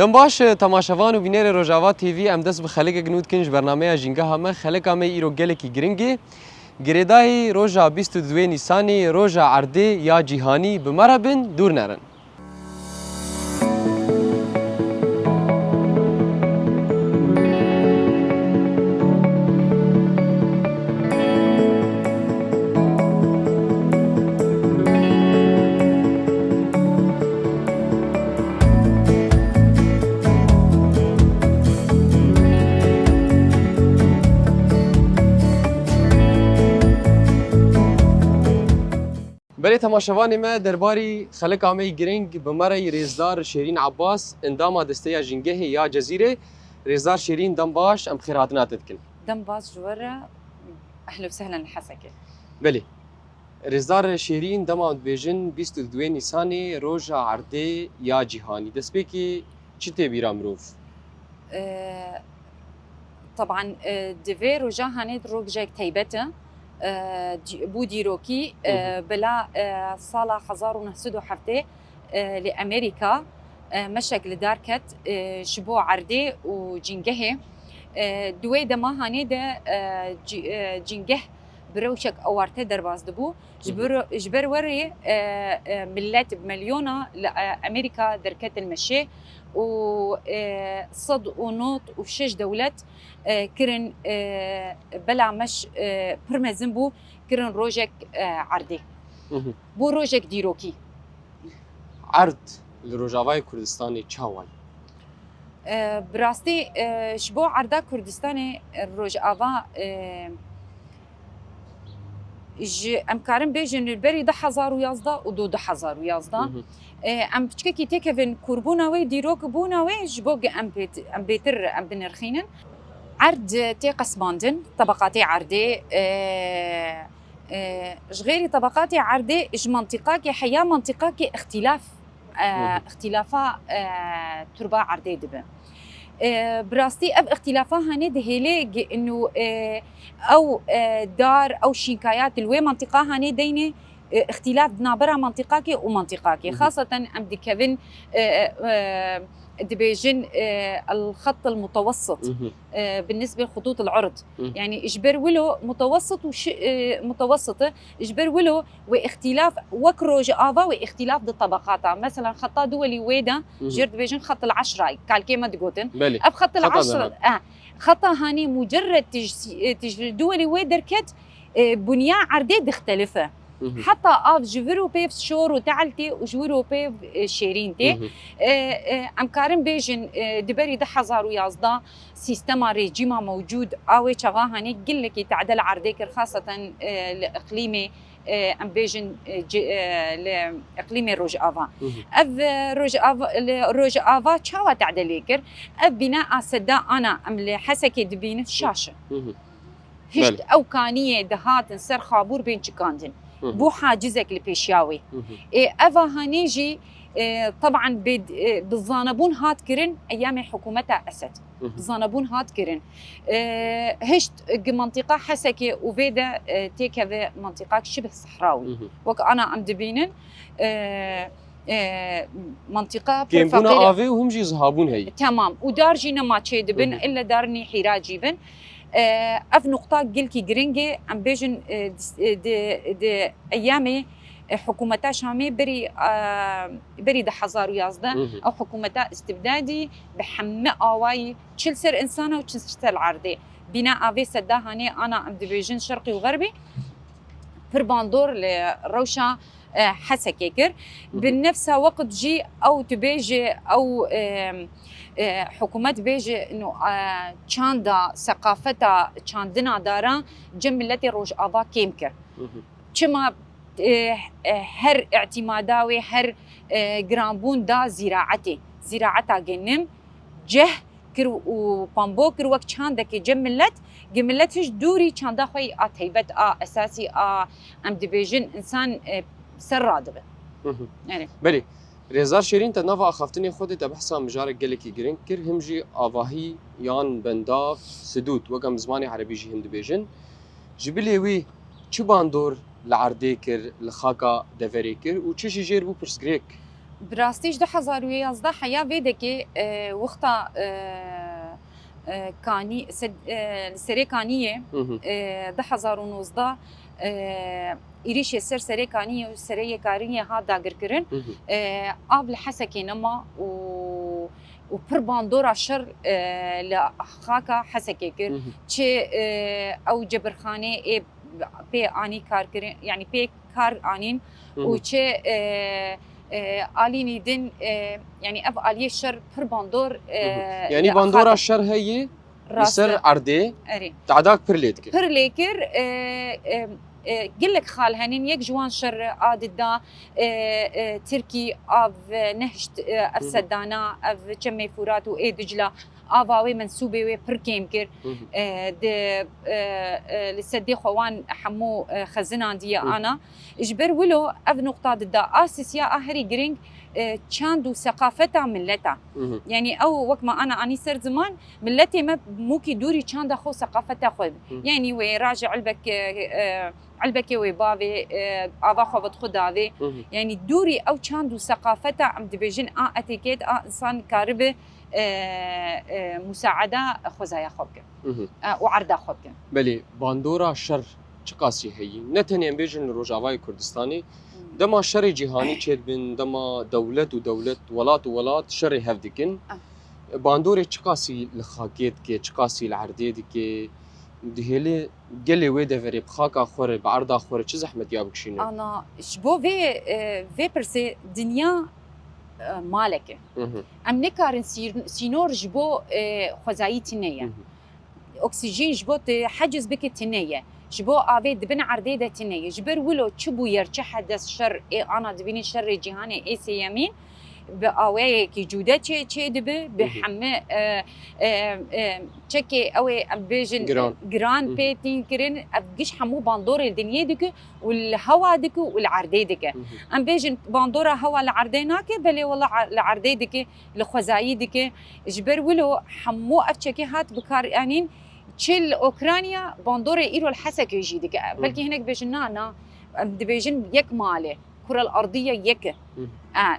دم باش تماشاوان و بینیر روجاوا تیوی ام دست به خلق گنود کنج برنامه جینگه همه خلق همه ایرو گلکی گرینگی گریدای روجا 22 نیسانی روجا عرده یا جیهانی بمربن دور نرن. بله تماشاوان ما درباری خلق عامه گرینگ بمره رزدار شیرین عباس اندام دسته جنگه یا جزیره رزدار شیرین دم باش ام خیر هاتنا تدکن دم باش جورا اهلا وسهلا الحسكه. بله رزدار شیرین دم بیژن 22 نیسان روجا عرده یا جیهانی دست بکی چی تبیرا مروف؟ طبعا دفي روجا هانيت روجاك تيبته بو ديروكي بلا صالة 1907 لأمريكا مشاكل داركت شبو عردي وجنجه دوي دما هاني دا جنجه بروشك أوارته درباز دبو جبر وري ملات بمليونة لأمريكا دركت المشي وصد ونوط وشش دولات كرن بلا مش برمزن بو كرن روجك عردي بو روجك ديروكي عرض لروجاوای کردستانی چاوان براستي شبو عردا كردستاني روجاوا امكارن بيجن البري 10,011 و 2011 ام بچكي تيكفن كوربوناوي ديروك بوناوي جبوغ ام بيتر ام بنرخينن عرض تي قسماندن طبقاتي عردي غيري طبقاتي عردي اج منطقه حياه منطقه اختلاف اختلافا تربه عردي دبن براستي اب اختلافها هني دهيلي انه او دار او شيكايات الوي منطقه هني ديني اختلاف نابرة منطقاكي ومنطقاكي خاصة ام دي كيفن دبيجن الخط المتوسط بالنسبة لخطوط العرض يعني اجبر ولو متوسط وش متوسطة اجبر ولو واختلاف وكروج آفا واختلاف دي الطبقات مثلا خطا دولي ويدا جرد بيجن خط العشرة كالكيما دقوتن اب خط العشرة خطا هاني مجرد دولي ويدا ركت بنيان عردي تختلفه حتى اف جيفرو بيف شور وتعلتي وجورو بيف شيرينتي ام كارم بيجن دبري 10,011 سيستما ريجيما موجود اوي شغا هاني قل لك تعدل عرديكر خاصه لاقليمي ام بيجن لاقليمي روج افا اف روج افا تشاوا تعدليكر اف بناء سدا انا ام حسكي دبين الشاشه هشت او كانيه دهات نسر خابور بين شكاندن بو حاجزك لبيشاوي افا هانيجي طبعا بالظانبون هات كرن ايام حكومتها اسد بالظانبون هات كرن هشت منطقه حسكي وفيدا تيكا منطقه شبه صحراوي وك انا ام دبينن منطقه كيمبونا افي وهم جي زهابون هي تمام ودارجينا ما تشيدبن الا دارني حراجيبن اف نقطة قلكي جرينجي عم بيجن دي ايامي حكومتا شامي بري 10,011 او حكومتا استبدادي بحمى اواي تشلسر انسانه وتشلسر عرضي بناء افي سدا هاني انا عم بيجن شرقي وغربي برباندور لروشا حسكيكر بالنفس وقت جي او تبيجي او حكومات بيجي انه تشاندا ثقافتها تشاندنا دارا جملتي روج افا كيمكر كما هر اعتماداوي هر جرامبون دا زراعتها جنم جه كر وبامبو كر وقت تشاندك جملت هج دوري تشاندا خوي اتيبت اساسي ام ديفيجن انسان سرادبه يعني بلي رزار شيرين تنافع خافتني خودت بحثا مجارك قالكي جرين كر همجي آواهي يان بنداف سدود وقم زماني عربي جي هم دبيجن جبلي وي چو باندور لعردي كر لخاكا دفري كر و چشي جير بو برسكريك براستيش 2011 حيا فيدكي وقتا كاني سري كانيه 2019 إيريش يسر سري كانيه وسري كاريه هذا قركرن قبل حسكي نما و پر باندورا شر لخاكا حسكي كر چه او جبرخانه بي اني كار كرين يعني بي كار انين و چه آليني دين يعني اف آلية شر پر باندور يعني باندورا الشر هي يسر عردي تعداك پر ليتكر پر ليكر قلك خال هنين يك جوان شر عاددا تركي اف نهشت اف سدانا اف جمي فرات و اي دجله آواوي منسوبة وبركيم كر لسدي خوان حمو خزنان دي أنا إجبر ولو أف نقطة دا أساسية أهري جرينج چاند وثقافتها ملتها يعني أو وقت ما أنا صرت زمان ملتي ما موكي دوري چاند خو ثقافتها خو يعني وراجع علبك وبابي آوا خو خداوي يعني دوري أو چاند وثقافتها عم دبيجن أتيكيت إنسان كاربه مساعدة خزايا خوبك وعرضة خوبك بلي باندورا شر چقاسي هي نتني امبيجن روجاواي كردستاني دما شر جهاني چيد بن دما دولت ودولت ولات وولات شر هفدكن باندوري چقاسي لخاكيت كي چقاسي العرديد كي دهلي قلي ويدا فري بخاكا خور بعرضة خور چه زحمت يابك شنو انا شبو في برسي دنيا مالكه ام نكارن سينور جبو خزايي تنيه اكسجين جبو حجز بك تنيه جبو ابي دبن عرديده تنيه جبر ولو تشبو يرچ حدث شر انا دبني شر جهاني اي سي يمين بأوي كي جودة شيء دبه بحمة شكي أوي أبيجن جران بيتين كرين أبجيش حمو باندور الدنيا دك والهوا دك والعردي دك أبيجن باندورة هوا العردي ناكي بلي والله العردي دك الخزايي دك جبر ولو حمو أفشكي هات بكار يعني تشيل أوكرانيا باندورة إيرو الحسك يجي دك بلكي هناك بيجنانا أبيجن يك ماله الكرة الأرضية يك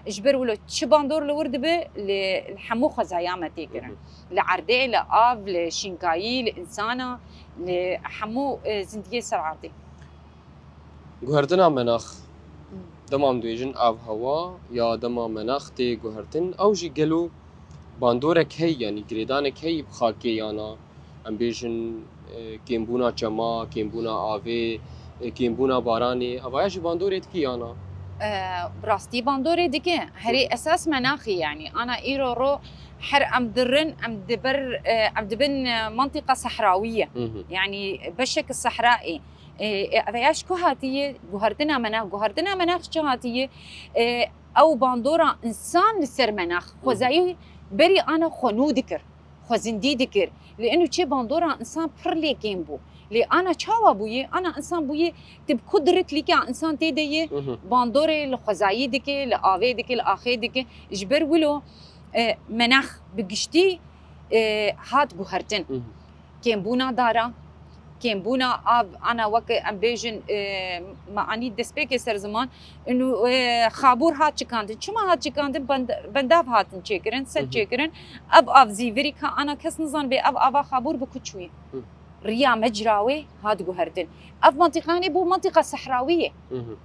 إجبر ولو تشباندور لورد به لحمو خزايا تيكرن لعردي لآب لشينكاي لإنسانة لحمو زندگي سر عردي جوهرتنا مناخ دمام دويجن آب هوا يا دما مناخ تي جوهرتن أو جي قالوا باندورك هي يعني جريدانك هي بخاكي يانا أم بيجن كيمبونا جما كيمبونا آفي كيمبونا باراني أبايش باندوريت كي يانا براستي باندوري ديكي هري اساس مناخي يعني انا ايرو رو حر ام دبن منطقه صحراويه يعني بشك الصحرائي افياش كهاتيه جوهرتنا مناخ كهاتيه او باندورا انسان لسر مناخ خزاي بري انا خنو ذكر خزندي ذكر لانه شي باندورا انسان برلي كيمبو لي انا تشاوا بوي انا انسان بوي تب قدرت لي انسان تيدي باندوري الخزايي دكي لاوي دكي الاخي دكي جبر ولو مناخ بقشتي هات جوهرتن كيمبونا دارا كيمبونا اب انا وك امبيجن ما اني دسبيك سر زمان انه خابور هات چكاند شما هات چكاند بنداب هاتن چيكرن سد چيكرن اب زيفريكا انا كس نظن بي اب خابور بكچوي ريا مجراوي هاد جوهرتن اف منطقاني بو منطقه صحراويه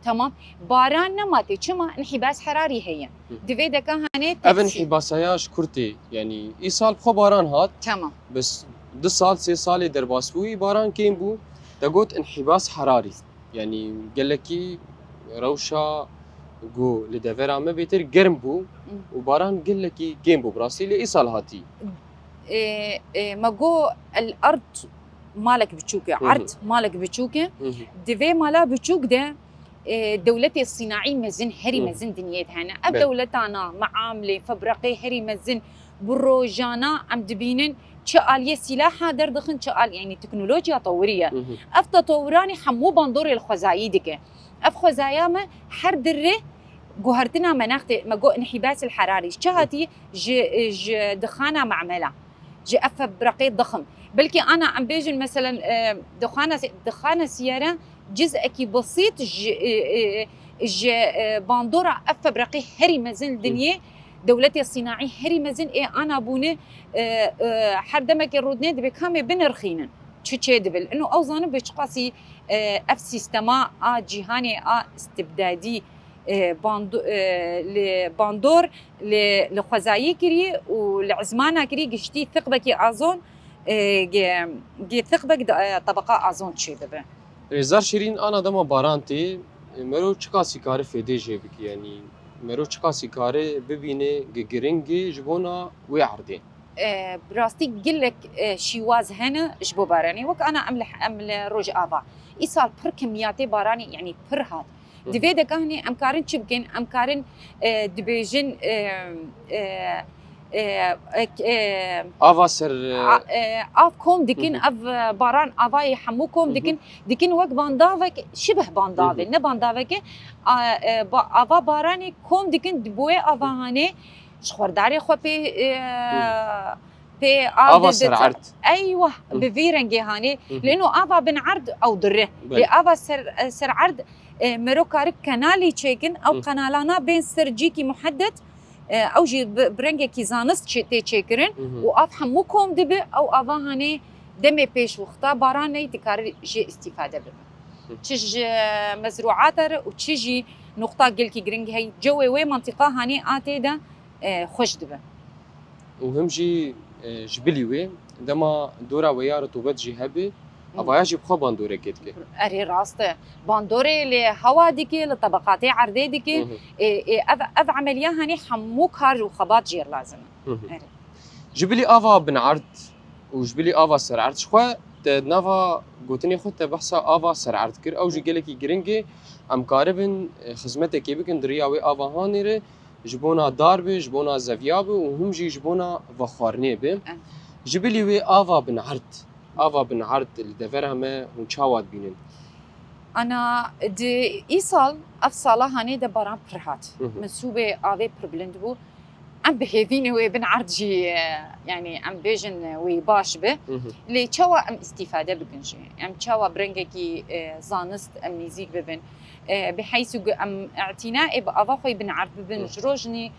تمام باران نماتي شما انحباس حراري هي ديفيدا كان هاني ابن انحباسياش كرتي يعني اي سال بخو باران هات تمام بس 2 سال 3 سال درباسوي باران كين بو دقوت انحباس حراري يعني قال لك روشا جو لدفرا ما بيتر جرم بو وباران قال لك كين بو براسي لي سال هاتي ما جو الارض مالك بتشوكه عرض مالك بتشوكه ديفي مالا بتشوك ده دولتي الصناعي مزن هري مزن دنيتها هنا اب دولتنا معامله فبرقي هري مزن بروجانا عم دبينن شقال سلاحها دردخن شقال يعني تكنولوجيا طوريه اف تطوراني حمو باندور الخزايي دك اف خزايا ما حر دره جوهرتنا مناخت ما جو انحباس الحراري شهاتي ج دخانه معمله جي اف برقي ضخم بلكي انا عم بيجن مثلا دخانه سياره جزء كي بسيط اج باندورا اف برقي هري مزن الدنيا دولتي الصناعي هري مزن انا بونه حردمك الرودني دبي كامي بنرخينا تشي دبل انه اوزان بيشقاسي اف سيستما جهاني استبدادي باندور لخزايي كري والعزمانه كري قشتي ثقبك ازون جي ثقبك طبقه ازون تشي دبل رزار شیرین آنا دما بارانتی مرو چکا سیکاره فیده جیبک یعنی مرو چکا سیکاره ببینه گرنگی جبونا وی عرضه براستي قل لك شيواز هنا جبو باراني وك انا امل روج افا ايصال بر كمياتي باراني يعني بر هاد دفيدا كهني امكارن تشبكن امكارن دبيجن آوا سر اف كوم ديكن اف باران افاي حموكم ديكن وك باندافك شبه باندافي نه باندافك افا باراني كوم ديكن دبوي افا هاني شخورداري خو بي آوا سر عرض ايوه بفيرنجي هاني لانه افا بن عرض او دره لافا سر عرض مرو كارك كنالي تشيكن او قنالانا بين سرجيكي محدد او جي برنجي كي زانست تشي تشيكرن واف حموكم دبي او افا هاني دمي بيش وخطا باراني تكار جي استفاده به تشج مزروعات وتشجي نقطه قلكي جرينج هي جوي وي منطقه هاني اتيدا خوش دبه وهم جي جبلي وي دما دورا ويا رطوبت جي هبي افاياجي بخو باندوري كيتكي اري راسته باندوري لهوا ديكي لطبقات عرضي ديكي اف عمليه هاني حموك هار وخبات جير لازم جبلي افا بن عرض وجبلي افا سر عرض شخوا نافا قوتني خدت بحثا افا سر عرض كر او جي قالكي جرينجي ام كاربن خدمتك كيبكن درياوي افا هانيره جبونا داربه جبونا زفيابه وهم جي جبونا وخارني به جبلي وي افا بن عرض آوا بن عرض الدفرها ما ونشاوات بينن أنا دي إيصال أفصالة هاني دباران برهات منسوبة آوي بربلند بو عم بهيفيني وي بن عرض جي يعني عم بيجن وي باش به لي تشاوا أم استفادة بكنجي أم تشاوا برنجكي زانست أم نيزيك ببن بحيث أم اعتناء بأفا خوي بن عرض ببن جروجني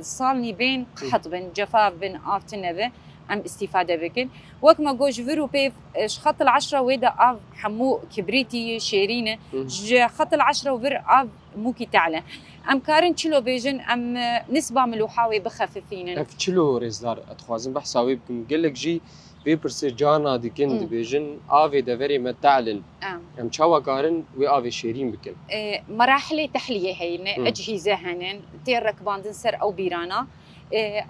صالني بين قحط بن جفاف بن آفتنبه ام استفاده بكن وك ما جوج فيرو بيف خط العشرة ويدا اف حمو كبريتي شيرينه خط العشرة وفير اف موكي تعلى ام كارن تشلو بيجن ام نسبه ملوحاوي بخففين اف تشلو ريزدار اتخوازن بحساوي بكم قالك جي بيبرس جانا ديكن بيجن افي دافري متعلن ام تشاوا كارن وي افي شيرين بكن مراحل تحليه هي اجهزه هنن تير ركباندن سر او بيرانا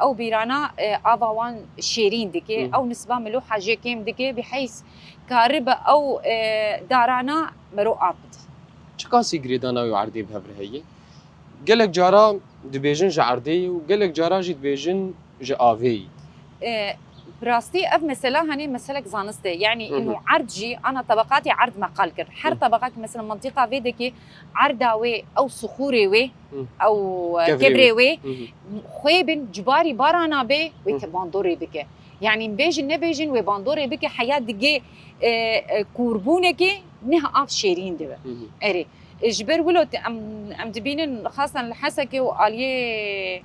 او بيرانا افاوان شيرين دكي او نسبه ملوحه جيكيم دكي بحيث كاربه او دارانا مرو ابد شكاسي جريدانا وعردي بهبر هي قالك جارا دبيجن جعردي وقالك جارا جي دبيجن جافي براستي اف مساله هني مسلك زانستي يعني انه عرض جي انا طبقاتي عرض مقال كر حر طبقات مثلا منطقه فيدكي عرداوي او صخوري او كبريوي خويبن جباري بارانا بي ويتباندوري بك يعني بيجن نبيجن وباندوري بك حياه دقي كوربونكي نها اف شيرين دبا اري جبر ولو ام دبين خاصه الحسكي واليه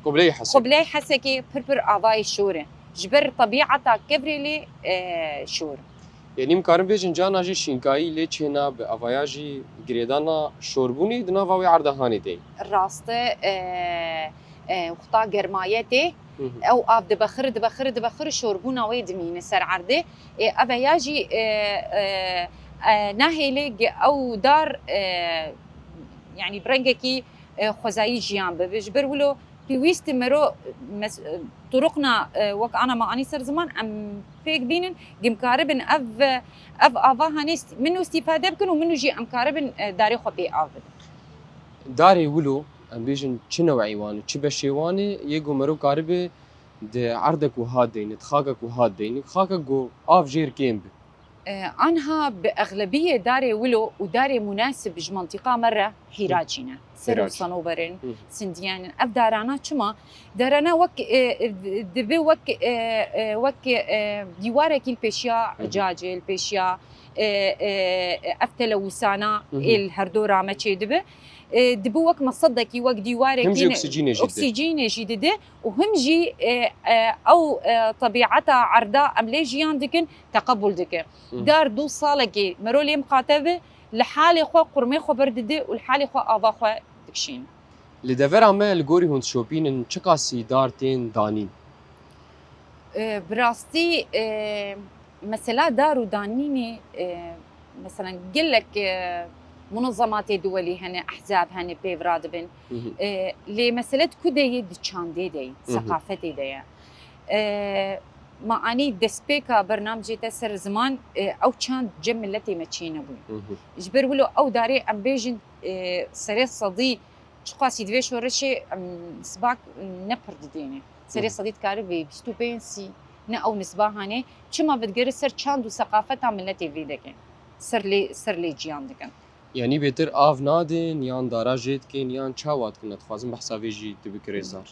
قبلي حسكي بربر افاي شوره جبر طبيعتها كبريلي شور يعني مكارم بيجن جانا جي شينكاي لي تشينا بافاياجي جريدانا شوربوني دنافاوي عردهاني دي راسته وقتا جرمايتي او اف دبخر شوربونا ويدمين سر عرده افاياجي ناهيلي او دار يعني برنجكي خزاي جيان بجبر ولو بيويست مرو طرقنا وك انا ما اني صار زمان ام فيك بينن جيم كاربن اف افا هانيست منو استفاده بكن ومنو جي ام كاربن داري خو بي اف داري ولو ام بيجن تشنو عيوان تشبشيواني يجو مرو كاربه د عرضك وهادين تخاكك وهادين خاكك جو اف جير كيمب أنها بأغلبية داري ولو وداري مناسب بمنطقة مرة حراجينا سر صنوبرن سنديان أف دارانا شما دارانا وك دبي وك ديوارك البيشيا جاجي البيشيا افتلوسانا الهردورا ما تشيدبه دبو وك مصدقي وك ديوارك همجي اكسجين جديده وهمجي او طبيعتها عرضا امليجيان دكن تقبل دك دار دو صالكي مرولي مقاتبه لحالي خو قرمي خو بردده والحالي خو افا خو دكشين لدفر عمل غوري هون شوبين تشكاسي دارتين دانين براستي مثلا دارو دانيني مثلا قل لك منظمات دولي هن احزاب هن بيفراد بن لمساله كدي دشاندي دي ثقافتي دي ما اني دسبيكا برنامجي تسر زمان او كان جملتي ماتشينا بو جبر ولو او داري ام بيجن سري صدي تقاسي دوي شورشي سباك نبرد ديني سري صدي كاري بيستو بينسي نا او نسبه هاني كما بتقري سر كان ثقافتها ملتي فيدك سر لي جيان دكن يعني بيتر آف نادن يان دارا جيت كين يان چاوات كنا تخوازم بحسا فيجي تبكري زار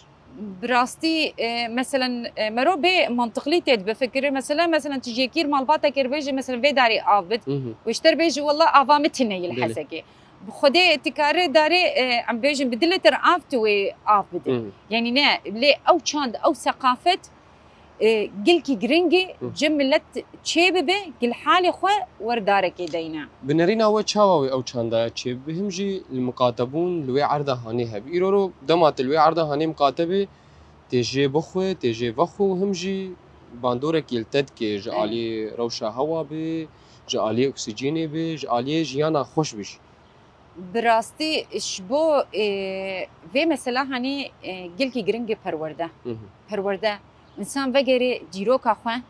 براستي مثلا مرو بي منطقليتي بفكر مثلا تجي كير مالباتا كير بيجي مثلا في داري آفد ويشتر بيجي والله آفا متني الحسكي بخدي تكاري داري عم بيجي بدلتر آفتوي آفد يعني نا لي او چاند او ثقافت قلكي جرينجي جملت تشيبه قل حالي خو وردارك دينا بنرينا و چاوي او چاندا تشيب همجي المقاتبون لوي عرضه هاني هب ايرورو دمات لوي عرضه هاني مقاتبه تيجي بخو تيجي فخو همجي باندورك يلتد كي جالي روشا هوا بي جالي اكسجين بي جالي جيانا خوش بيش براستي شبو في مثلا هاني قلكي جرينجي پرورده انسان وگری دیروکا خواه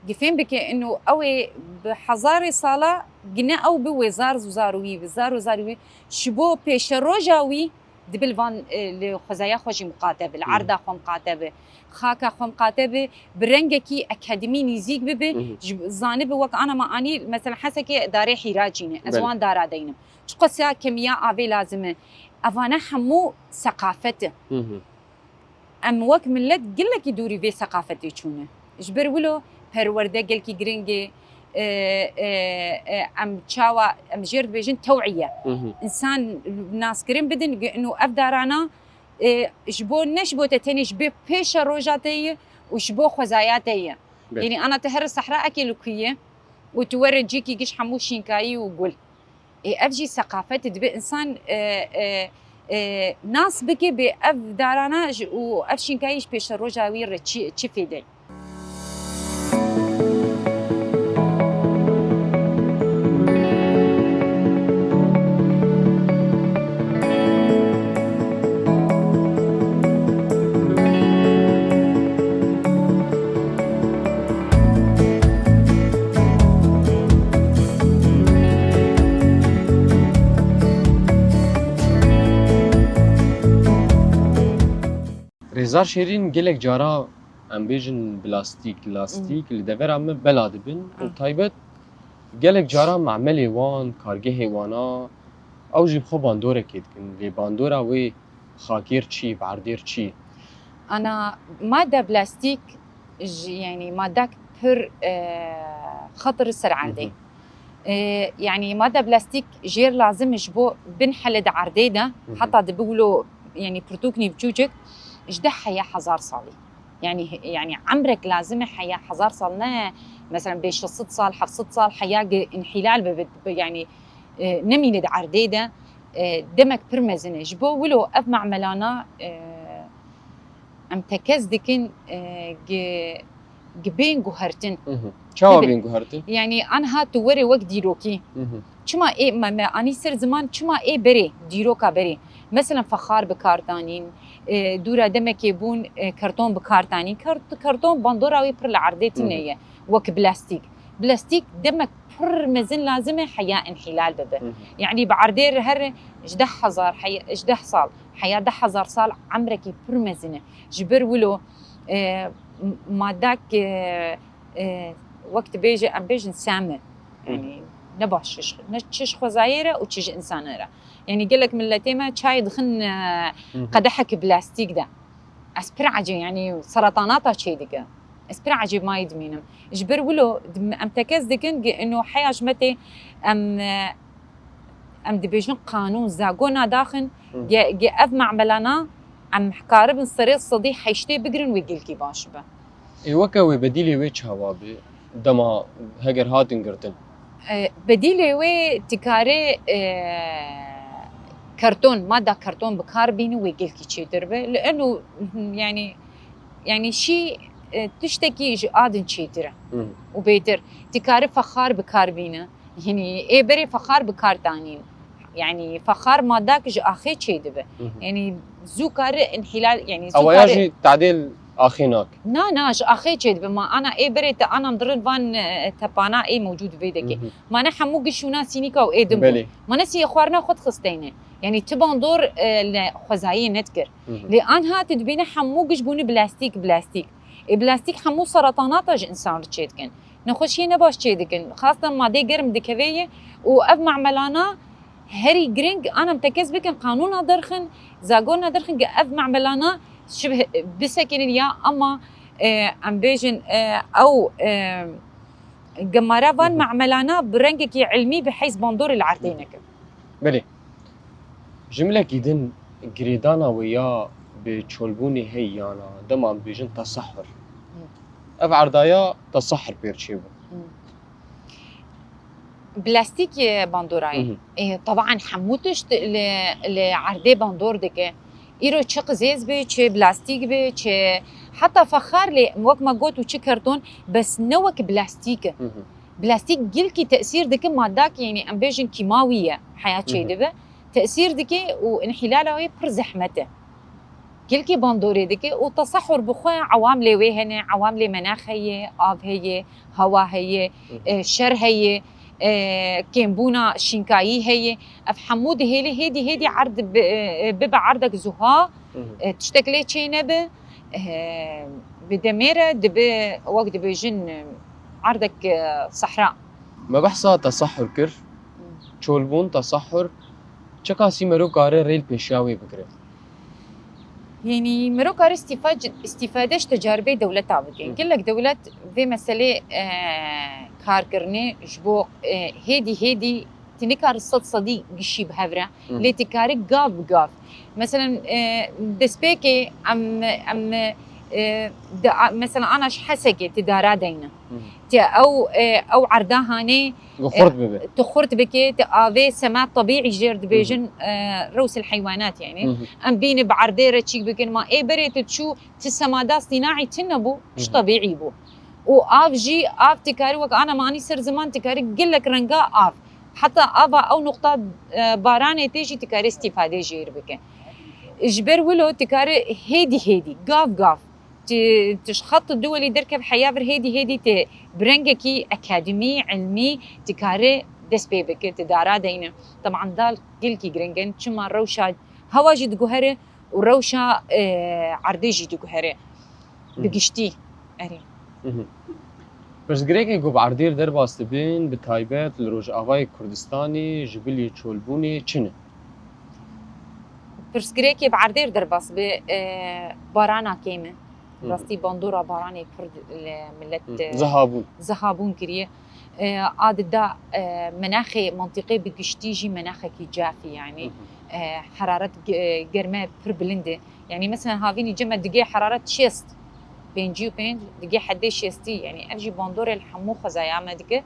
گفیم بکه انه اوی بحزار سالا گنه او بوزار زاروی شبو پیش روجاوی دبل وان لخزايا خوشي مقاتبه العرضه خو مقاتبه خاكا خو مقاتبه برنگكي اكاديمي نيزيك ببي زانب وك انا ما اني مثلا حسكي داري حراجينه ازوان دارا دينم تقصا كيمياء ابي لازمه افانا حمو ثقافته ام وك ملت قلك يدوري في ثقافتي شونه جبر ولو پرورده قلكي جرينجي ام تشاوا ام جيرد بيجن توعيه انسان ناس كريم بدن انه افدارانا جبو نشبو تتني جبي بيش روجاتي وشبو خزاياتي يعني انا تهر الصحراء اكي لكيه وتوري جيكي قش حموشين كاي وقول افجي ثقافات دبي انسان ناس بكي بأف دارانا وأفشين كايش بيش الرجاوي رتشي تشفيدي رزار شيرين قلك جارا ام بيجن بلاستيك اللي دفر عم بلاد بن وطيبت قلك جارا معملي وان كارجي هيوانا او جيب خو باندورا كيدكن لي باندورا وي خاكير تشي بعردير تشي انا ماده بلاستيك يعني ماده بر خطر السرعه دي يعني ماده بلاستيك جير لازم يجبو بنحلد عرديده حتى دبولو يعني برتوكني بجوجك اجده حياة حزار صالي يعني عمرك لازم حياة حزار صالنا مثلا بيش 6 صال 7 صال حياة انحلال يعني نمي ند عرديده دمك برمزنه جبو ولو اف معملانا ام تكز دكن جبين جوهرتن شو بين جوهرتن يعني انها توري وقت ديروكي چما اي ما اني سر زمان چما اي بري ديروكا بري مثلا فخار بكارتانين دورا دمك يبون كرتون بكارتانين كرتون باندوراوي بر العرديتنيه وك بلاستيك دمك بر مزن لازمه حياة انحلال ببه يعني بعردير هر اجده صال حياة 10,000 صال عمرك بر مزنه جبر ولو ما داك وقت بيجي ام بيجي نسامه يعني نباش نتشش خزايره وتشج انسانره يعني قال لك ملتيما شاي دخن قدحك بلاستيك ده اسبرعجي يعني سرطاناتها شي دقه اسبرا عجيب ما يدمينم جبر ولو ام تكز دكن انه حياج متى ام دبيجن قانون زاغونا داخن جي اف معملنا ام حكارب الصريح صديق حيشتي بقرن ويقلكي باشبه وكوي بديلي ويتش هوابي دما هجر هاتن قرتن بديلي وي تكاري كرتون ماده كرتون بكاربين ويقلكي شي دربه لانه يعني شيء تشتكي جادن شي ترى وبيتر تكاري فخار بكاربينه يعني ايه بري فخار بكارتانين يعني فخار ماداك جو اخي شي دبه يعني زوكار انحلال يعني او يجي تعديل اخيناك ناش اخي شي دبه ما انا ايه بري انا مدرن فان تبانا ايه موجود بيدك ما انا حمو قشونا سينيكا وايه دم ما نسي اخوارنا خد خستينه يعني تبان دور خزايين نتكر لانها تدبينا حمو قشبوني بلاستيك حمو سرطانات انسان تشيدكن نخشي نباش تشيدكن خاصه ما دي قرم دكويه واب معملانا هري جرينج انا متكز بكن قانون درخن زاغونا درخن اب معملانا شبه بسكن يا اما ام بيجن او جمارافان معملانا برنجك علمي بحيث بندور العرتينك بلي جمله كيدن جريدانا ويا بتشولبوني هي انا دما بيجن تصحر اف عردايا تصحر بيرشيبو بلاستيك باندوراي طبعا حموتش لعردي باندور دكه ايرو تشي قزيز بي تشي بلاستيك بي تشي حتى فخار لي وقت ما قلت وتشي كرتون بس نوك بلاستيك جلكي تاثير دكه ماداك يعني ام بيجن كيماويه حياه شي دبه تاثير دكه وانحلاله بر زحمته جلكي باندوري دكه وتصحر بخوا عوامل وهنا عوامل مناخ هي آب هي هوا هي شر هي كيمبونا شينكاي هي اف حمود هيدي عرض ببع عرضك زها تشتكلي تشينبه بدميره دب وقت بيجن عرضك صحراء ما بحثها تصحر كر تشولبون تصحر چکاسی مرو کاره ریل پیشاوی بکره يعني مرو كار استفادهش تجاربه دولت عبدين قل لك دولت في مسألة كاركرني جبو هيدي تنكار الصد صديق قشي بهفرة اللي تكاري قاف مثلا دسبيكي ام مثلا انا حسكي تدارا دينا او عرداهاني تخرت بكي تآفي سمات طبيعي جيرد بيجن روس الحيوانات يعني ام بيني بعرديره تشيك بكن ما اي بريت تشو تسمادا صناعي تنبو مش طبيعي بو واف جي اف تكاري وك انا ماني سر زمان تكاري قل لك رنقا اف حتى افا او نقطه باراني تيجي تكاري استفاده جير بكن اجبر ولو تكاري هيدي قاف تشخط الدولي دركب حيابر هيدي برنجكي اكاديمي علمي تكاري دس بيبك تدارا دينا طبعا دال قلكي جرينجن شما روشا هواجي دقهره وروشا عرديجي دقهره بقشتي اري بس جريكي جو بعردير درب استبين بتايبات لروج اواي كردستاني جبلي تشولبوني چنه بس جريكي بعردير درباس بارانا كيمه راستي باندورا باراني كرد ملت زهابون كريه عاد دا مناخي منطقي بقشتيجي مناخكي جافي يعني حرارة جرمه بر بلنده يعني مثلا هافيني جمع دقيقة حرارة شيست بين جي وبين دقيقة حدي شيستي يعني ارجي باندورا الحمو خزايا مدك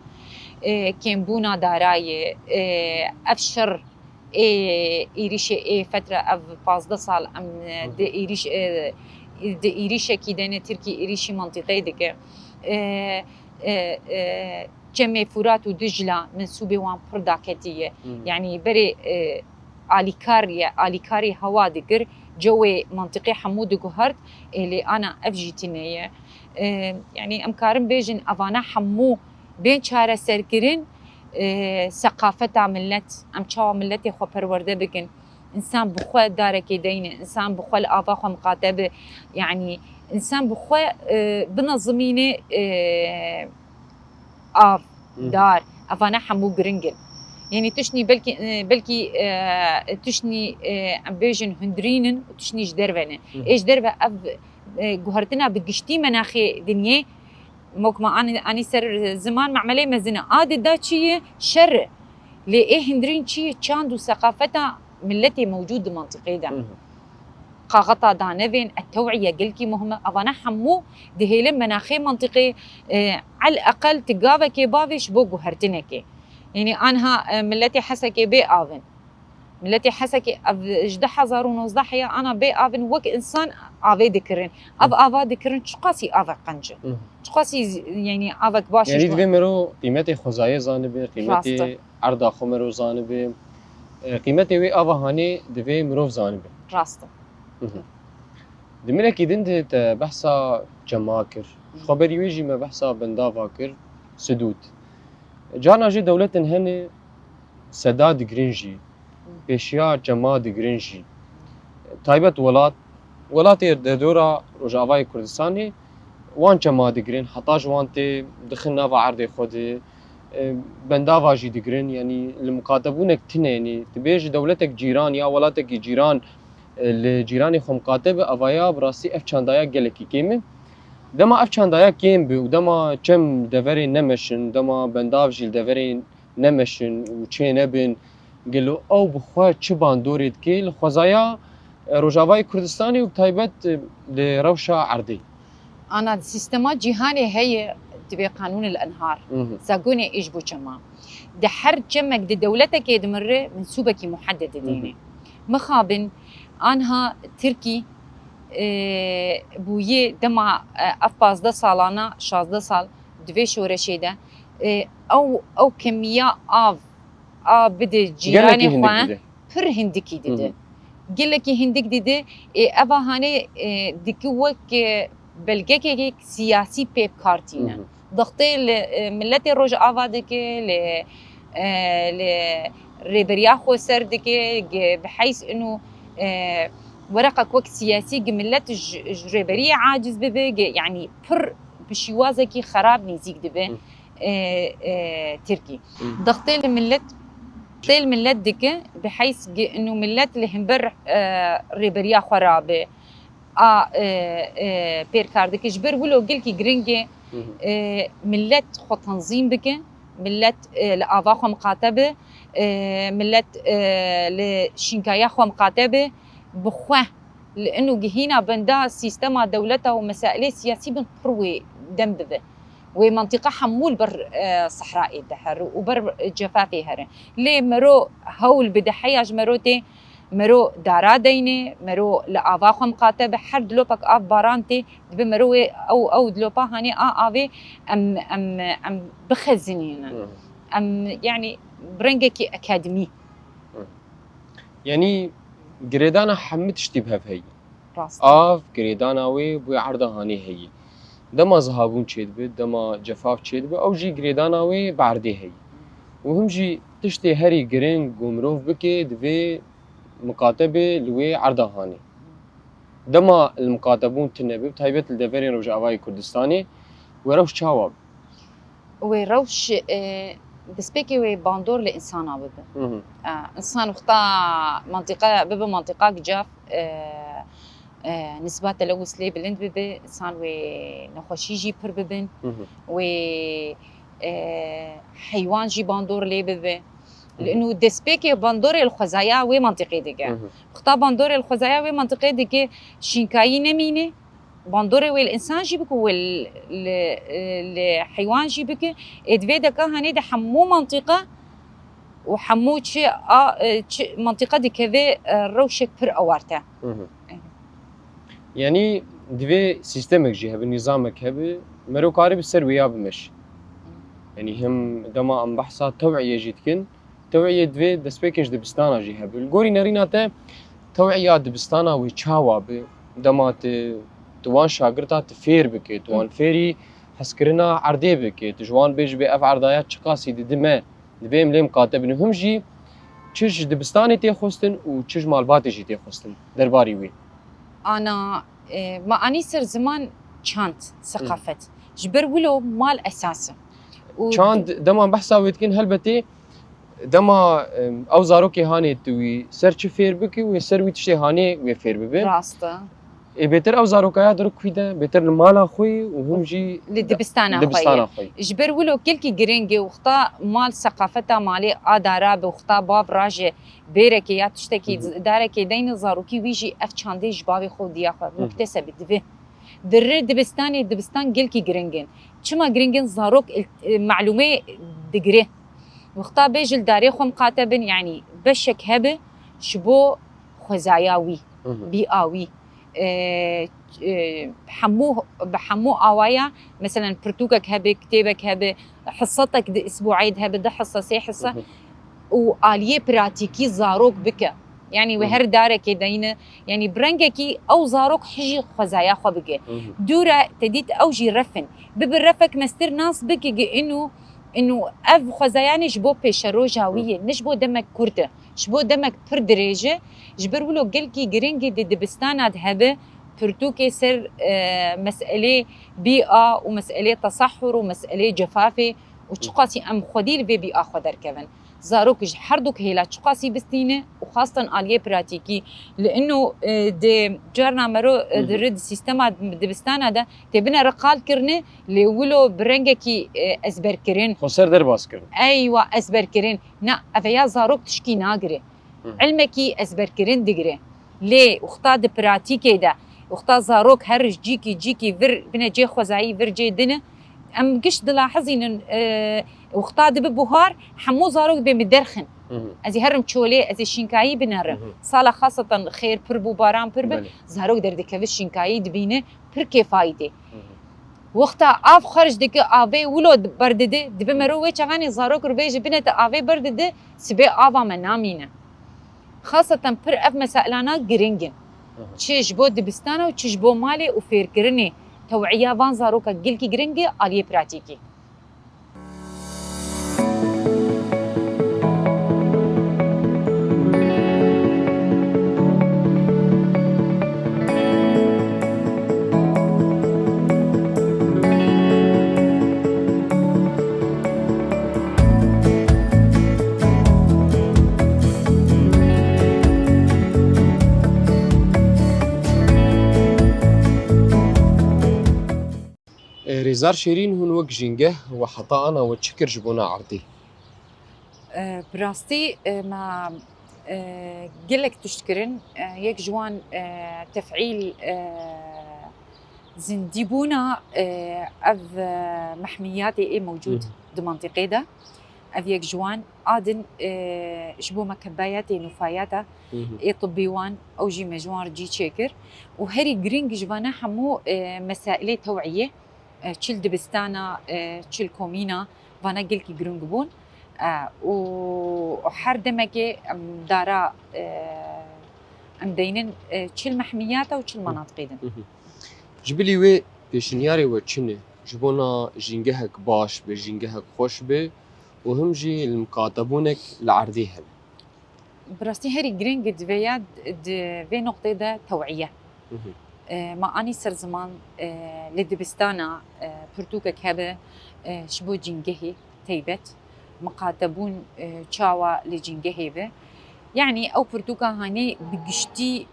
كيمبونا داراي افشر ايريش فترة اف 15 سال ام ايريش إيريشة كيدانة تركي إيريشي منطقي دكه جمع فرات ودجلة منسوبة وان برداكتية يعني بري آليكاري هوا دكر جوي منطقي حمود قهرت اللي أنا أفجيتنية يعني أمكارم بيجن أفانا حمو بين شارع سركرين ثقافة ملت أمشاو ملتي خو برورده بكن إنسان بخوا دارك يدينه إنسان بخوا الآفاق مقاتبة يعني إنسان بخوا بنظمينه آف دار أفانا حمو جرينجل يعني تشني بلكي تشني أمبيجن هندرينن وتشني جدربنه إيش دربة أف جوهرتنا بقشتي مناخي دنيا موك ما أنا سر زمان معملي مزنا عادي دا شيء شر لإيه هندرين شيء كان ثقافتها ملتي موجود منطقي ده قاغطا دانفين التوعية قلكي مهمة أظن حمو دهيلم مناخي منطقي على الأقل تقابة كبابش بو جوهرتنكي يعني أنها ملتي حسكي بي آفن ملتي حسكي اجده حزار ونوزده حيا أنا بي آفن وك إنسان آفي ذكرن آفا ذكرن شقاسي آفا قنجة شقاسي يعني آفا كباش يعني دوی مرو قیمت خوزایه زانبه قیمت عرض آخو مرو زانبه قیمت وی آفا هانی دوی مرو زانبه راسته دمينك يدند بحثا جماكر خبري ويجي ما بحثا بندافا كر سدود جانا جي دولتن هن سداد جرينجي بيشيا جماد جرينجي تايبت ولات دورا رجاواي كردستاني وان جماد جرين حتى جوانتي دخلنا في عرض خود بندافا جي دجرين يعني المكاتبونك تنه يعني تبيج دولتك جيران يا ولاتك جيران الجيراني خو مكاتب افايا براسي اف چاندايا گلكي كيم دما اف چاندايا كيم بي ودما چم دفري نمشن دما بنداف جيل دفري نمشن وچه نبن قالوا او بخوا چه باندوريد كي الخوزايا روجاواي كردستاني وتايبت لروشا عردي أنا السيستمات جهاني هي تبي قانون الأنهار ساقوني إيش بو كمان ده حر جمك ده دولتك يدمر منسوبك محدد ديني مخابن أنها تركي بويه دما أفاز ده سالانا 16 سال دوی شورشی ده او کمیا بده جیرانی خواه پر هندکی دیده گله که هندک دیده اوه هانه دیگه وک بلگه که سیاسی پیپ کارتینه ضغطه ملت روج آواده که لريبريا خو سر دكي بحيث انه ورقك وقت سياسي ملت ريبريا عاجز ببي يعني بر بشوازكي خراب نيزيك دبي تركي ضغطي الملت دكي بحيث انه ملت اللي همبر ريبريا خرابه بير كاردك جبر ولو قلكي جرينجي ملت خو تنظيم بك ملت لآفا خو مقاتبه ملت لشنكايا خو مقاتبه بخوه لانه جهينا بندا سيستما دولته ومسائل سياسي بنقروي دم به ومنطقه حمول بر صحراء الدحر وبر جفافي هر لي مرو هول بدحياج مروتي مرو دارا دينه مرو لآفا خو مقاتبه حر دلوبك اف بارانتي بمرو او دلوبا هاني افي ام بخزنين ام يعني برنجكي اكاديمي يعني جريدانا حمد اشتبه هي جريدانا وي بو عرضه هاني هي دما زهابون تشيد بد دما جفاف تشيد بد او جي جريدانا وي بعردي هي وهم جي تشتي هري جرين قمروف بكي دبي مكاتبه لوي عرضه هاني دما المكاتبون تنبي بتايبت الدفرين رجاواي كردستاني وروش تشاوب وروش دسبيكي وي باندور لإنسان ببه إنسان وقتا منطقة ببه منطقة جاف نسبة تلوث لي بلند ببه إنسان وي نخوشي جي بر ببن وي حيوان جي باندور لي ببه لأنه دسبيكي باندور الخزايا وي منطقة ديكا وقتا باندور الخزايا وي منطقة ديكا شينكاي نمينه باندوري والإنسان جيبك والحيوان جيبك إدفي دكا هني ده حمو منطقة وحمو شيء منطقة دي كذا روشك بر أوارته يعني دفي سيستمك جي هبه نظامك هبه مرو قارب السروية بمش يعني هم دما ام بحثا توعية جيتكن توعية دفي دسبيكنج دبستانا جي هبه الجوري ناريناته توعية دبستانا ويتشاوا دمات توان شاگردا تفیر بکی توان فیری حسکرنا عردی بکی تجوان بیج به اف عردایات چقاسی ددمه دبیم لیم کاتب نهم جی چش دبستانی تی خوستن و چش مالباتی جی تی خوستن درباری وی انا ما اني سر زمان چاند ثقافت جبر ولو مال اساسه چاند دما بحثا ويتكن هلبتي دما او زاروكي هاني توي سر چ فیر بکی و سر وی تشي هاني و فیر ببه راسته بهتر او زاروكايا درك كويدا بهتر المالا خوي وهم جي لدبستانا خوي جبر ولو كلكي جرينجي وخطا مال ثقافتها مالي ادارا بوخطا باب راجي بيركي يا تشتكي داركي دين زاروكي ويجي اف چاندي جبابي خو دياخه مكتسب دبي در دبستان كلكي جرينجن چما جرينجن زاروك معلومه دغري وخطا بيجل داري خو مقاتبن يعني بشك هبه شبو خزاياوي بيئاوي بحمو آوايا مثلا برتوكك هبه كتابك هبه حصتك دي اسبوعين هبه ده حصه سي حصه وآلية براتيكي زاروك بك يعني وهر دارك دينا يعني برنجكي او زاروك حجي خزايا خو بك دورا تديت اوجي رفن ببرفك مستر ناس بك انه اف خزاياني جبو بيشرو جاويه نجبو دمك كرده شبو دمك پر درجه جبر ولو قلكي جرينجي دي دبستان هبه برتوكي سر مسألة بيئة ومسألة تصحر ومسألة جفافة وشقاسي أم خديل في بيئة خدر كمان زاروك حردوك هيلا شقاسي بستينة وخاصة آلية براتيكي لأنه دي جارنا مرو درد سيستما دبستان هذا تبنا رقال كرنه لولو برنجكي أزبر كرين خسر در باس كرن أيوة أزبر كرين نا أفيا زاروك تشكي ناقري علمكي أزبر كرين دقري ليه وخطا دي براتيكي ده وخطا زاروك هرج جيكي فر بنا جي خوزاي فر جي دنه ام قش دلاحظين وخطا دي ببهار حمو زاروك بمدرخن ازي هرم تشولي ازي شينكاي بنهرم صاله خاصه خير بربو باران برب زاروك دردك شينكاي دبينه پر كفايده وقتا اف خرج دك افي ولود بردده دب مروي چغاني زاروك ربيج بنت افي بردده سبي افا منامينه خاصه پر اف مسائلنا جرينجن تشيش بو دبستانه وتشيش بو مالي وفيركرني توعيه فان زاروكا جلكي جرينجي اليه براتيكي ريزار شيرين هون وك جينجه وحطانا وتشكر جبونا عرضي براستي ما قلك تشكرن يك جوان تفعيل زنديبونا اف محمياتي موجود دمنطقه ده اف يك جوان ادن شبو مكباياتي نفاياتا طبيوان او جي مجوان جي تشكر وهري جرينج جبانا حمو مسائل توعيه تشيل دبستانا تشيل كومينا فانا قلكي جرونج بون وحر دمكي دارا ام دينن تشيل محمياتا وتشيل مناطق دن جبلي وي بيشنياري وتشني جبونا جينجهك باش بجينجهك خوش بي وهم جي المقاطبونك العرضي هل براستي هري جرينج دفياد في نقطة ده توعية ما أني سر زمان لدبستانا برتوكك هبه شبو جينجهي تيبت مقاتبون تشاوا لجينجهي به يعني أو برتوكا هاني بقشتي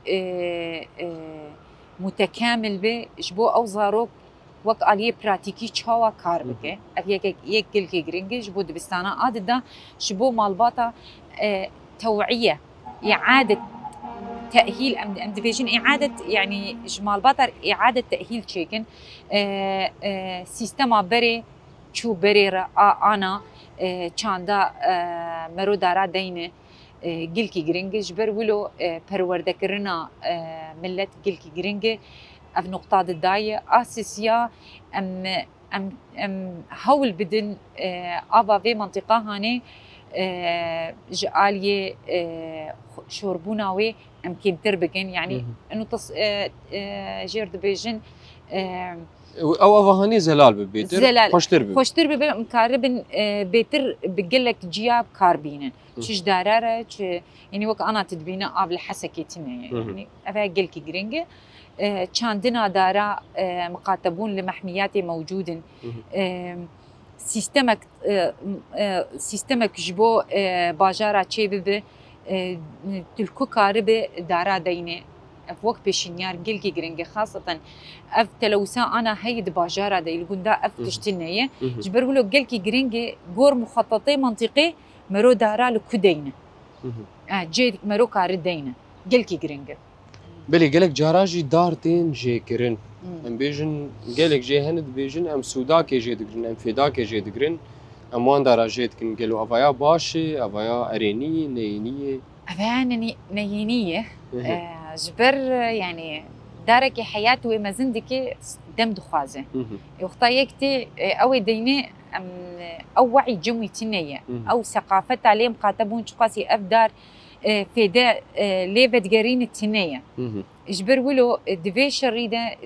متكامل به شبو أو زاروك وقت آلية براتيكي تشاوا كار بك أبي يك كل جرينج شبو دبستانا عادة ده شبو مالباتا توعية إعادة تأهيل أم ديفيجن إعادة يعني جمال بطر إعادة تأهيل تشيكن سيستما بري شو بري أنا چاندا مرو دارا دينه جلكي جرينج جبر ولو پرورده کرنا ملت جلكي جرينج اف نقطة الداية أساسية ام هول بدن آبا في منطقة هاني جالية شوربوناوي ام كيمتر بكن يعني انه جير دبيجن او هاني زلال ببيتر خوشتر ببي مكاربن بيتر بقلك جياب كاربينن تشج داراره يعني وك انا تدبينا اب الحسكيتنا يعني افا قلكي جرينج چاندنا دارا مقاتبون لمحمياتي موجودن سيستمك جبو باجارا تشي ببي تلكو كاربه دارا دينه افوك بشنيار جلكي جرينجي خاصة اف تلوسا انا هيد باجارة دا يلقون اف تشتنية جبروا له جلكي جرينجي جور مخططي منطقي مرو دارا لكودينة جيد مرو كاردينة جلكي جرينجي بلي قالك جاراجي دارتين جي كرن ام بيجن قالك جي هند بيجن ام سوداكي جي دقرن ام فيداكي جي دقرن ام وان دارا جيت كن قالوا افايا باشي افايا اريني نينية افانا نينية جبر يعني دارك حياته وما زندكي دم دخازه وقتا يكتي او ديني او وعي جمي تنية او ثقافة عليهم قاتبون شقاسي افدار فيدا ليفت جارين التنية جبر ولو دفي شريدة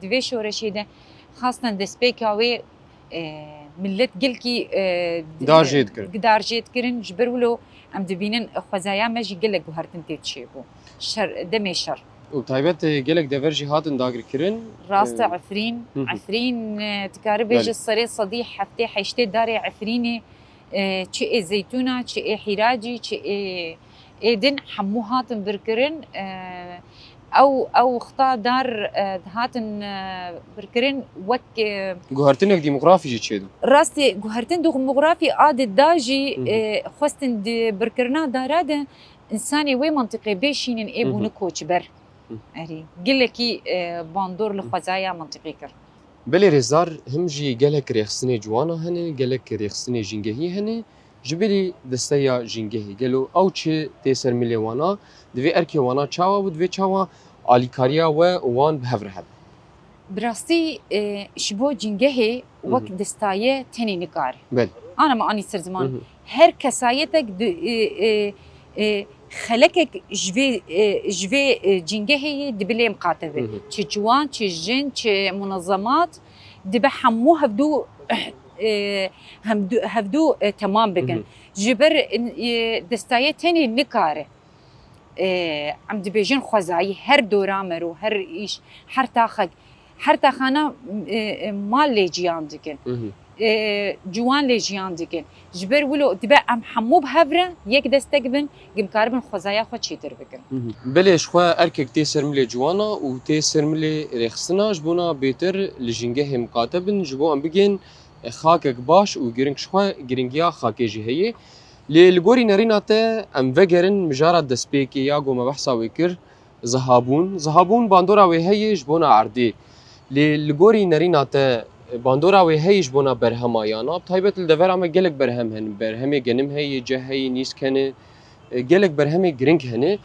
دفي شورشيدة خاصة دسبيكاوي ملت قلكي دار جيت كرن جبر ولو ام دبينن خزايا ماجي قلك وهرتن تيتشيبو شر دمي شر وطيبت قالك دافرجي هاتن داغر كرن راسته عفرين تكاربيج الصريح صديح حفتي حيشتي داري عفريني تشي زيتونه تشي حراجي تشي ايدن حمو هاتن بركرن او خطا دار هاتن بركرن وك جوهرتنك ديموغرافي جي تشيدو راستي جوهرتن ديموغرافي عاد داجي خواستن دي بركرنا داراده انساني وي منطقي بيشين ايبو نكوتش بر اري قلكي باندور لخزايا منطقي كر بلي ريزار هم جي قالك ريخسني جوانا هني قالك ريخسني جنجهي هني جبلي دستيا جنجهي قالوا او تشي تيسر ملي وانا دفي اركي وانا تشاوا ودفي تشاوا اليكاريا وان بهفر هب براستي شبو جنجهي وقت دستايه تاني نقار بل انا ما اني سر زمان هر كسايتك خلقك جوي جنجهي دبلي مقاتبه تشي جوان تشي جن تشي منظمات دبا حمو هفدو تمام بكن جبر دستايه تاني نكاره عم دبيجن خزاي هر دورامرو هر ايش هر تاخنا مال ليجيان دكن جوان ليجيان دكن جبر ولو دبا ام حمو بهفره يك دستقبن قم كاربن خزايا خو تشيتر بكن بلش خو اركك تيسر ملي جوانا وتيسر ملي ريخسنا جبونا بيتر لجنجه مقاتبن جبو ام بگين خاكك باش وجرينك شخوا جرينجيا خاكي جي هي للغوري نريناته ام وگرن مجارد دسبيكي ياغو ما بحثا ويكر زهابون باندورا وهي جبونا عردي للغوري نريناته باندورا وهي جبونا برهما يانا بطيبت الدفر عم قالك برهم هن برهمي جنم هي جهي نيس كان قالك برهمي جرينك هن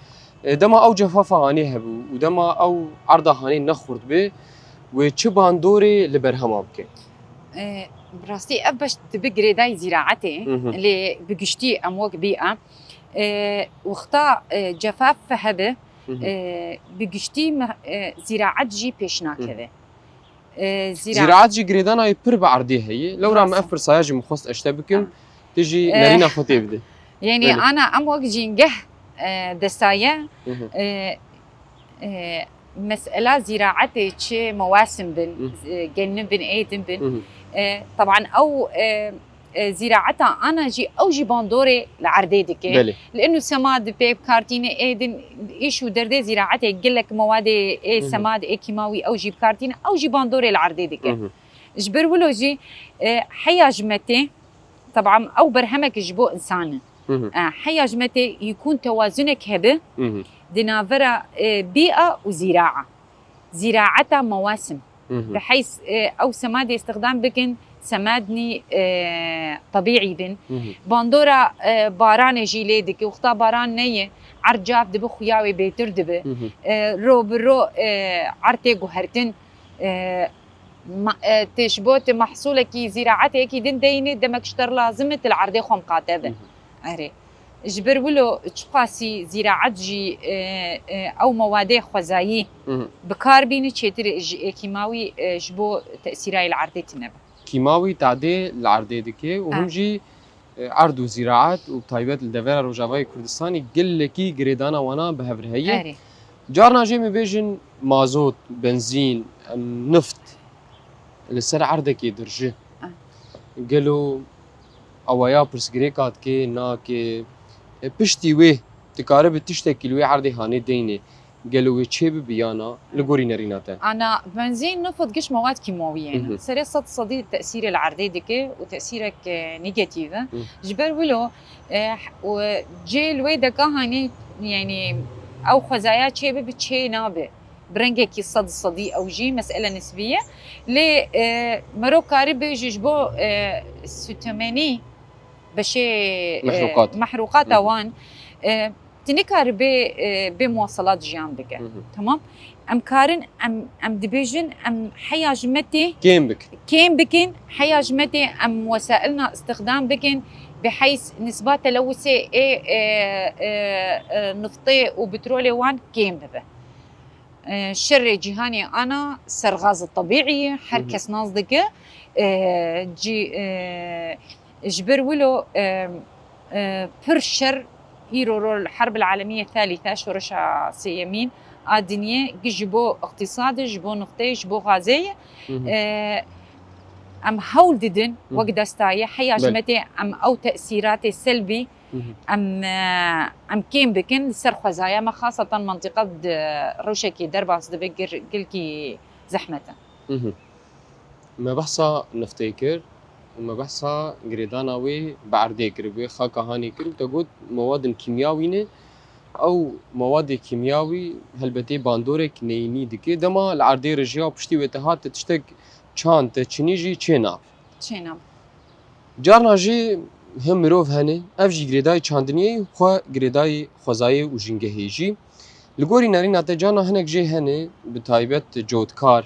دما او جفافا هاني هبو ودما او عرضه هاني نخورد به وچ باندوري لبرهما بك براستي ابش تبقري داي زراعتي اللي بقشتي اموك بيئه واخطا جفاف فهبه بقشتي زراعه جي بيشنا كذا زراعه جي جريدانا يبر بعردي هي لو راه مقفر صياجي مخص اشتبكم تجي نارينا خطيب دي يعني انا اموك جينجه دسايه مسألة زراعتي شيء مواسم بن جنب بن ايدن بن طبعا او زراعتها انا جي او جي باندوري لعرديدك لانه سماد بيب كارتين ايدن ايشو دردي زراعتي يقول لك مواد اي سماد اي كيماوي او جي كارتين او جي باندوري لعرديدك جبر ولو جي حياجمتي طبعا او برهمك جبو انسان حياجمتي يكون توازنك هبه دنافرة بيئة وزراعة زراعتها مواسم بحيث أو سماد استخدام بكن سمادني طبيعي بن باندورا باران جيليدك وقتا باران نية عرجاف دبو خياوي بيتر دبه رو برو عرتي قهرتن تشبوت محصولك زراعتي اكي دين ديني دمكشتر لازمة العردي خو مقاتبه أري جبر ولو تشقاسي زراعة جي أو مواد خزايي بكار بيني تشتر كيماوي جبو تأثيري العردة تنبه كيماوي تعدي العردة دكي وهم جي عرض وزراعات وطيبات الدفارة روجافاي كردستاني قلكي قريدانا وانا بهفر هي جارنا جي مبيجن مازوت بنزين نفط لسر عردك يدرجه قالوا أويا برسكريكات كي نا كي بشتي ويه تقارب تشتكي لوي عردي هاني ديني قالوا تشيب بيانا لغوري نريناتا انا بنزين نفط قش مواد كيماويه يعني مهم. سري صدي التاثير العرضي ديك وتاثيرك نيجاتيف مم. جبر ولو وجي الويدا كهاني يعني او خزايا تشي بتشي نابه برنجك الصد الصدي او جي مساله نسبيه ل مرو كاربي جبو ستماني بشي محروقات مهم. اوان تنكر بمواصلات جيان بك مهم. تمام ام كارن ام ديفيجن ام حياجمتي كيم بكن حياجمتي ام وسائلنا استخدام بكن بحيث نسبات تلوثي نفطي وبترولي وان كيم به الشر جهاني انا سرغاز الطبيعي حركس ناصدك جي جبر ولو برشر هيرو الحرب العالمية الثالثة شورشا سيمين الدنيا جبو اقتصاد جبو نفطي جبو غازية ام هول ددن وقت دستايا حياجمتي ام او تأثيراتي السلبي ام كيم بكن سر خزايا ما خاصة منطقة روشكي درباس دبقر قلكي زحمة ما بحصا نفتيكر وما بحصا قريداناوي بعرديكر بي خاكا هاني كر تقول مواد كيميائية او مواد كيميائي هلبتي باندورك نيني دكي دما العردي رجيا بشتي وتهات تشتك چانت چنيجي چينا جارنا جي هم مروف هني افجي قريداي چاندنيه خو قريداي خزاي وجنگهيجي لغوري نارين اتجانا هنك جي هني بتايبت جودكار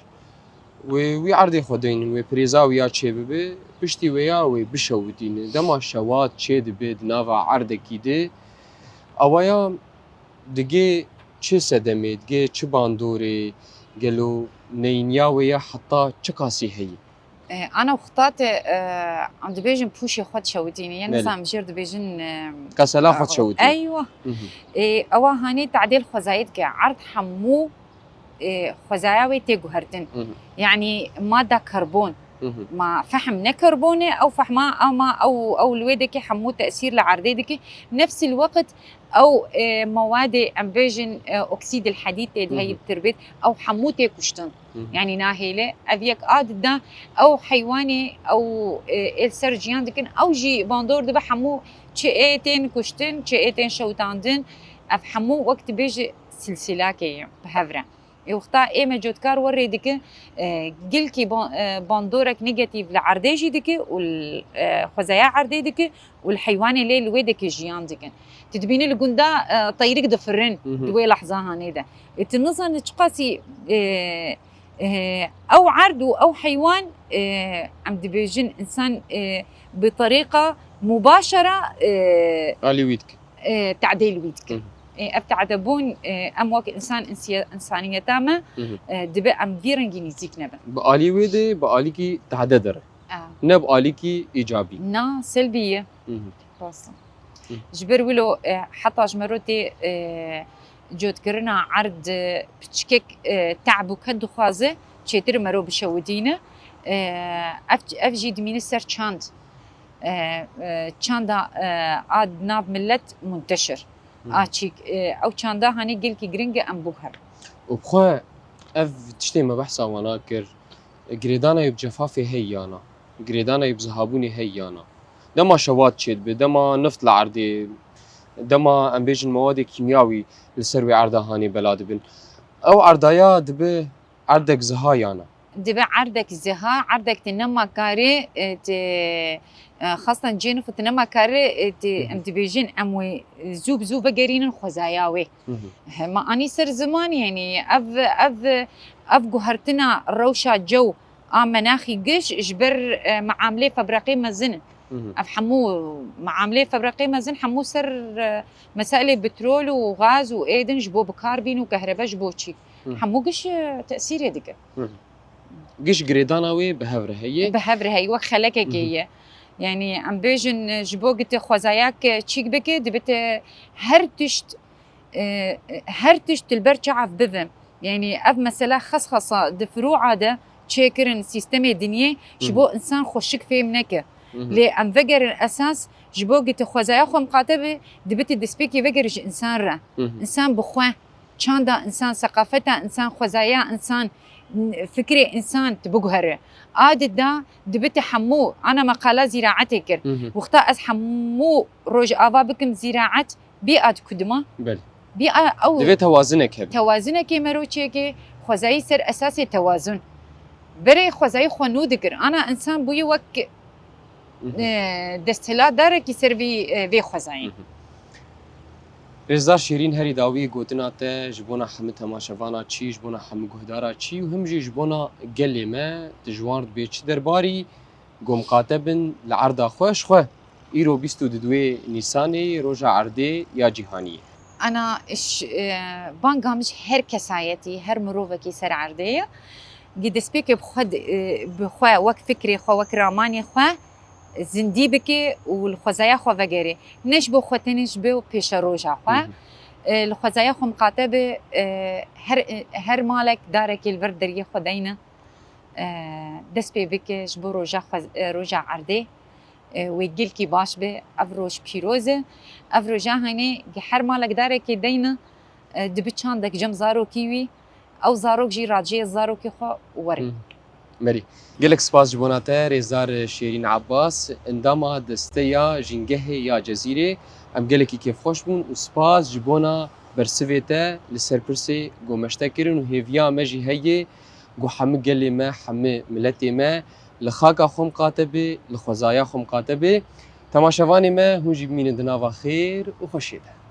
وي عردي خدين وي بريزاوي يا تشيبي بشتي ويا وي بشودين دما شوات تشيد بيد نافا عردكي دي اويا دگه چه صدمه دگه چه باندوري قالوا نينيا ويا حتى چه قاسي هي انا وخطات عم دبيجن بوشي خد شوديني يعني نظام جير دبيجن كسلا خد شوديني ايوه اوا هاني تعديل خزايد عرض حمو خزاياوي تيجو هرتن يعني ماده كربون ما فحم نكربونه او فحما او الويدك حمو تاثير لعرديدك نفس الوقت او مواد امبيجن اكسيد الحديد هي بتربط او حموته كشتن يعني ناهيله افيك اددا او حيواني او السرجيان دكن او جي باندور دبا حمو تشيتين كشتن تشيتين شوتاندن افحمو وقت بيجي سلسلاكي بهفره يوختا ايما جودكار وريدك قلكي باندورك نيجاتيف لعرديجي دك والخزايا عرديدك والحيواني لي الويدك جيان دك تدبيني لقندا طيرك دفرن دوي لحظه هانيدا النظر نتقاسي او عرض او حيوان عم دبيجن انسان بطريقه مباشره الويدك تعديل ويدك ابتعدبون اموك انسانيه تامه دبي ام فيرنجيني زيك نبا بآلي ويدي بآليكي تعددر نب آليكي ايجابي نا سلبيه خاصه جبر ولو حتى جمروتي جود كرنا عرض بتشكك تعبو كدو خازه تشتر مرو بشودينه افجي دمينستر تشاند تشاندا اد ناف ملت منتشر اتشيك او تشاندا هاني قلكي جرينجا ام بوهر وبخوا اف تشتي ما بحثا وناكر جريدانا يبجفافي هيانا جريدانا يبزهابوني هيانا دما شوات شيد بدما نفط العردي دما امبيجن مواد كيميائي لسروي عرضه هاني بلاد بن او عرضايا دبي عردك زهايانا دبي عردك زها عردك تنما كاري خاصة جينو فتنما كاري ام دبيجن اموي زوب قرين خزاياوي ما اني سر زمان يعني اف جهرتنا روشة جو مناخي قش اجبر معاملة فبرقي مزن افحمو معاملة فبرقي مزن حمو سر مسائل بترول وغاز وايدن جبو بكاربين وكهرباء جبو شي حمو قش تأثير يدك قش قريداناوي بهفره هي وخلك هي يعني ام بيجن جبوقت خوزاياك تشيك بكي دبت هرتشت البرشعف بذم يعني اف مسألة خصخصة دفروع هذا تشيكرن سيستمي الدنيا جبو انسان خوشك في منك لي ام فجر اساس جبوقت خوزايا خو مقاتبه دبت دسبيكي فجر انسان را انسان بخوان چاندا انسان ثقافتا انسان خوزايا انسان فكري انسان تبقهر عاد دا دبت حمو انا مقاله زراعتي كر وقتا از حمو روج آوا بكم زراعت بيئة كدما بله بيئة او دبي توازنك هبي توازنك مروچي خوزاي سر اساسي توازن بري خوزاي خونو دكر انا انسان بوي وك دستلا داره کی سر وی خوزاي رضا شیرین هری داوی گوتنا ته جبونا حمد تماشاوانا چی جبونا حمد گهدارا چی و هم جی جبونا گلی ما تجوارد بیچ درباری گم قاتبن لعرض خوش خو ایرو 22 نیسانی روزا عرضه یا جهانی انا بانگامش هر کسایتی هر مروفکی سر عرضه قد سبيك بخوا وك فكري خوا وك راماني خوا زندي بكي والخزايا خوا فقري نش بو خوتنش بو بيش روجا خوا الخزايا خو مقاتبه هر مالك دارك الورد دريه خدينا دس بي بكي جبو روجا عرضه ويجيل كي باش به افروش بيروزه افروجا هني هر مالك دارك دينا دبچاندك جم زارو كيوي او زاروك جي راجي زاروك خو وري مري قالك سباس جبوناته رزار شيرين عباس انداما دستيا جنگه يا جزيره ام قالك كيف خوش بون وسباس جبونا برسفيته لسربرسي قومشتكرن وهيفيا مجي هي قو حم قالي ما حم ملتي ما لخاكا خم قاتبه لخوزايا خم قاتبه تماشاواني ما هو جيب مين دناوا خير وخشيده